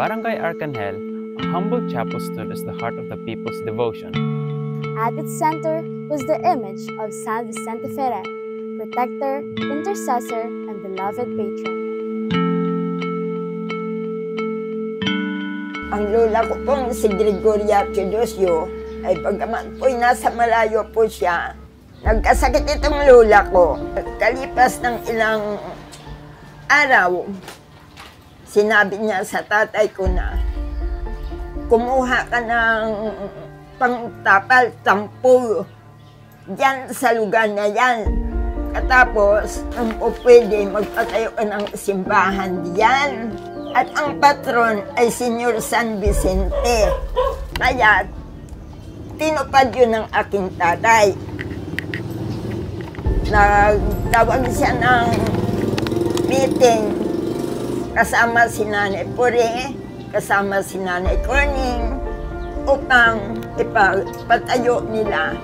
Barangay Arcangel, a humble chapel stood as the heart of the people's devotion. At its center was the image of San Vicente Ferrer, protector, intercessor, and beloved patron. Ang lola ko pong si Gregoria Chudosio ay pagkaman po'y nasa malayo po siya, nagkasakit itong lola ko. Kalipas ng ilang araw, sinabi niya sa tatay ko na, kumuha ka ng pangtapal, tampo, diyan sa lugar na yan. Katapos, ang po pwede magpatayo ka ng simbahan diyan. At ang patron ay Senyor San Vicente. Kaya, tinupad yun ng aking tatay. Nagtawag siya ng meeting kasama si Nanay Pure, kasama si Nanay Corning, upang ipatayo nila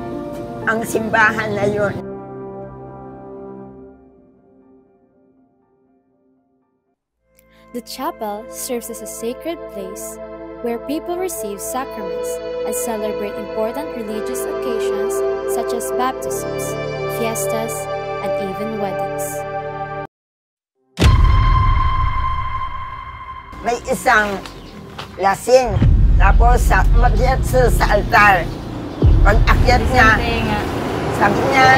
ang simbahan na yun. The chapel serves as a sacred place where people receive sacraments and celebrate important religious occasions such as baptisms, fiestas, and even weddings. May isang lasing, tapos umakyat sa altar. Pag-akyat niya, sabi niya,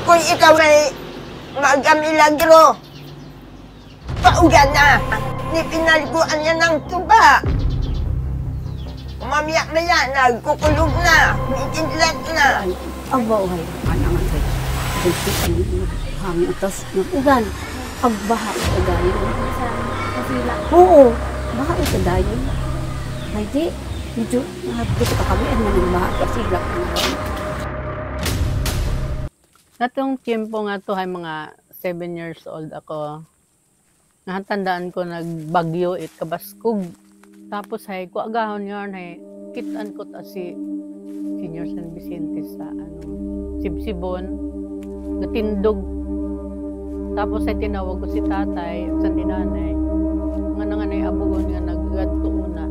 kung ikaw ay magamilagro, pauga na. Pinaliguan niya ng tuba. Mamaya-maya, nagkukulog na, mikinlat na. Ang bauhay, anangan kayo. Dito ang hangin atas ng ugan. Ang baha ito dahil. Oo, baha ito dahil. Hindi, medyo dito ka kami at naging baha kasi ilak na rin. Natong tiyempo nga to ay mga 7 years old ako. Nahatandaan ko nagbagyo kabaskog. Tapos ay kuagahon yun ay kitaan ko ta si Senyor San Vicente sa Sibsibon. Natindog. Tapos ay tinawag ko si tatay sa ninanay. Nga nanganay abugon nga naggadto una.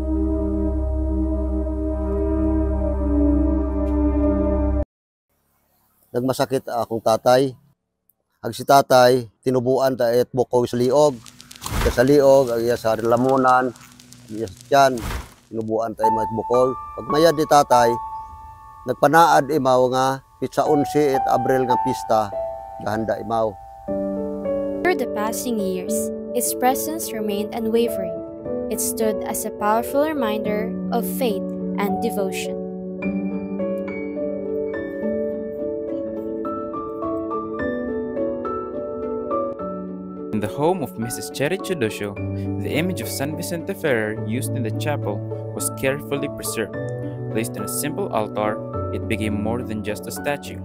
Nagmasakit akong tatay. Ang si tatay, tinubuan ta et bukoy sa liog. Sa liog, ang iya sa lamunan, iya sa tiyan, tinubuan tayo mga bukol. Pag mayad di tatay, nagpanaad imaw nga, pitsa 11 at Abril nga pista, gahanda imaw. Through the passing years, its presence remained unwavering. It stood as a powerful reminder of faith and devotion. In the home of Mrs. Cherry Chudosio, the image of San Vicente Ferrer used in the chapel was carefully preserved. Placed on a simple altar, it became more than just a statue.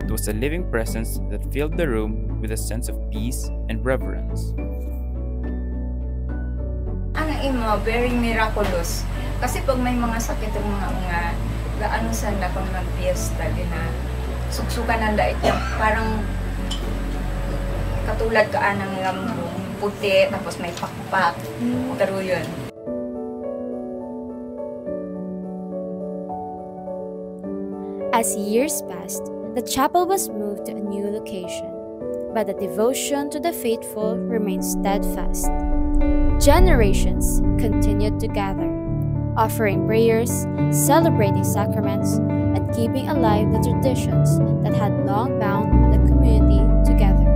It was a living presence that filled the room with a sense of peace and reverence. Ang imo, very miraculous. Kasi pag may mga sakit ng mga gaano sanda kung mag-fiesta, suksukan ang dait yan, parang katulad ka ng puti, tapos may pakpak. Pero yun. As years passed, the chapel was moved to a new location, but the devotion to the faithful remained steadfast. Generations continued to gather, offering prayers, celebrating sacraments, and keeping alive the traditions that had long bound the community together.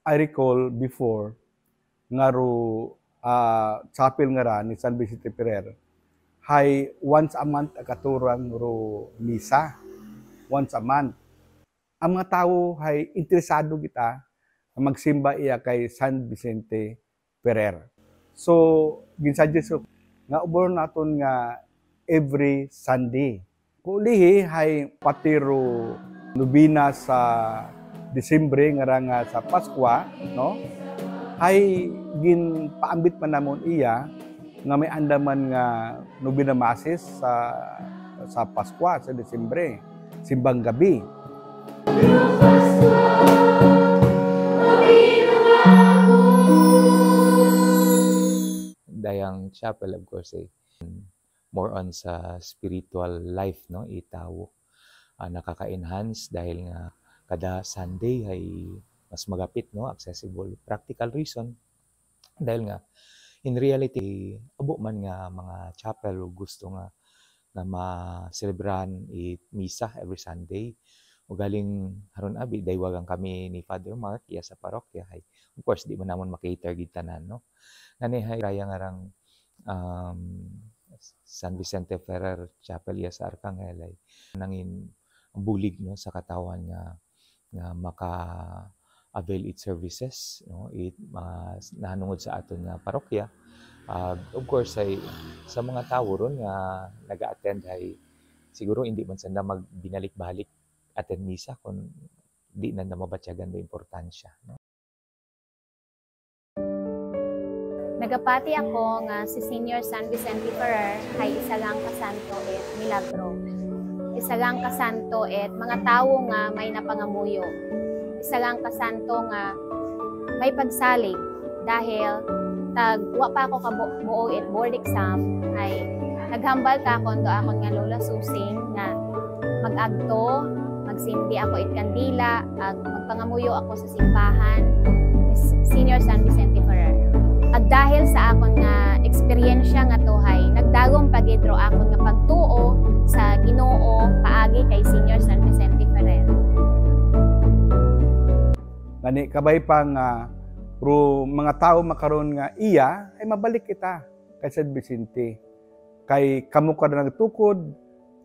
I recall before nga ro chapel nga ra ni San Vicente Ferrer hay once a month akaturang ro misa, once a month. Ang mga tao hay interesado kita magsimba iya kay San Vicente Ferrer. So ginsuggest ko nga ubor naton nga every Sunday. Kulihi hay patiro nobina sa Disyembre nga sa Pasko, no? Ay ginpaambit man namon iya nga may andaman nga nobina masis sa Pasko sa Disyembre, simbang gabi. Dayang chapel, of course, more on sa spiritual life, no, itawo. Nakaka-enhance dahil nga kada Sunday ay mas magapit, no, accessible. Practical reason dahil nga in reality abo man nga mga chapel gusto nga ma-celebrahan misa every Sunday. O galing haron abi daywagan kami ni Father Mark iya sa parokya hay. Of course di man namon makater gid tanan, no. Nanihay raya ngarang San Vicente Ferrer Chapel iya sa Arcangel ay nangin bulig, no, sa katawan nga maka-avail its services, no, nahanungod sa aton nga parokya. Of course ay sa mga tawo ron nga naga-attend ay siguro hindi man sanda magbinalik-balik attend misa kung di na mabatyagan do importansya, no. Nagapati ako nga si Senior San Vicente Ferrer ay isa lang kasanto et milagro. Isa lang kasanto et mga tawo nga may napangamuyo. Isa lang kasanto nga may pagsalig dahil wa pa ako kabuo et board exam ay naghambal ka kondo akon nga Lola Susing nga mag-agto, magsindi ako it kandila, magpangamuyo ako sa simbahan Senior San Vicente Ferrer. At dahil sa akon nga eksperyensya nga tohay, nagdagom pagidro akon nga pagtuo sa Ginoo paagi kay Senior San Vicente Ferrer. Gani kabay pa nga pero mga tao makaroon nga iya ay mabalik kita kay San Vicente. Kay kamo kada nagtukod,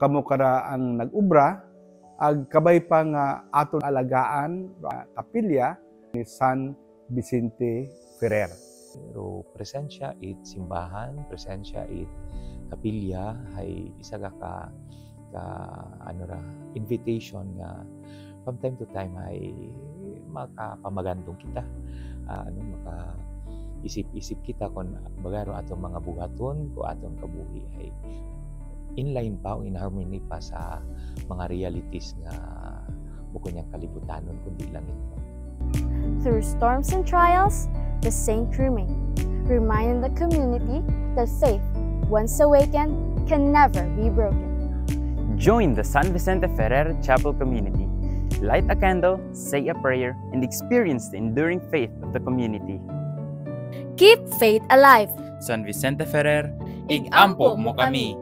kamo kada ang nag-ubra, ag kabay pa nga aton alagaan kapilya ni San Vicente Ferrer. Pero presensya it simbahan, presensya it kapilya ay isa ka invitation nga from time to time ay makapamagandong kita. Maka-isip-isip kita kung bagaro atong mga buhaton ko atong kabuhi ay inline pa o in harmony pa sa mga realities nga buko niyang kalibutanon kundi lang ito. Through storms and trials, the saint remained, reminding the community that faith, once awakened, can never be broken. Join the San Vicente Ferrer Chapel community. Light a candle, say a prayer, and experience the enduring faith of the community. Keep faith alive. San Vicente Ferrer, ig-ampo mo kami!